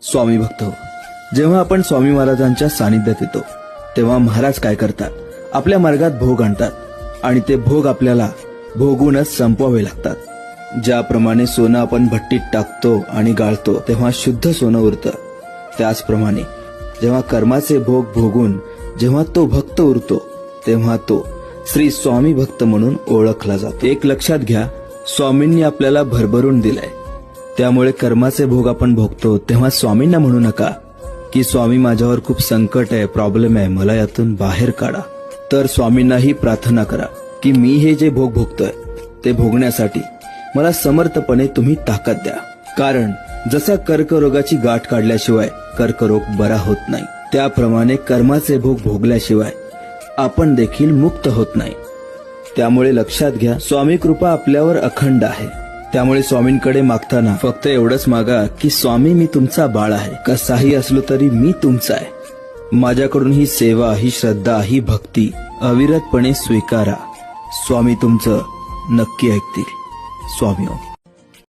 स्वामी भक्त हो. जेव्हा आपण स्वामी महाराजांच्या सानिध्यात येतो तेव्हा महाराज काय करतात, आपल्या मार्गात भोग आणतात आणि ते भोग आपल्याला भोगूनच संपवावे लागतात. ज्याप्रमाणे सोनं आपण भट्टीत टाकतो आणि गाळतो तेव्हा शुद्ध सोनं उरतं, त्याचप्रमाणे जेव्हा कर्माचे भोग भोगून जेव्हा तो भक्त उरतो तेव्हा तो श्री स्वामी भक्त म्हणून ओळखला जातो. एक लक्षात घ्या, स्वामींनी आपल्याला भरभरून दिलंय, त्यामुळे कर्माचे भोग आपण भोगतो तेव्हा स्वामींना म्हणू नका की स्वामी माझ्यावर खूप संकट आहे, प्रॉब्लेम आहे, मला यातून बाहेर काढा. तर स्वामींनाही प्रार्थना करा की मी हे जे भोग भोगतोय ते भोगण्यासाठी मला समर्थपणे तुम्ही ताकद द्या. कारण जसा कर्करोगाची गाठ काढल्याशिवाय कर्करोग बरा होत नाही, त्याप्रमाणे कर्माचे भोग भोगल्याशिवाय आपण देखील मुक्त होत नाही. त्यामुळे लक्षात घ्या, स्वामी कृपा आपल्यावर अखंड आहे. त्यामुळे स्वामींकडे मागताना फक्त एवढंच मागा की स्वामी मी तुमचा बाळ आहे, कसाही असलो तरी मी तुमचा आहे. माझ्याकडून ही सेवा, ही श्रद्धा, ही भक्ती अविरतपणे स्वीकारा. स्वामी तुमचं नक्की ऐकतील. स्वामी ओम.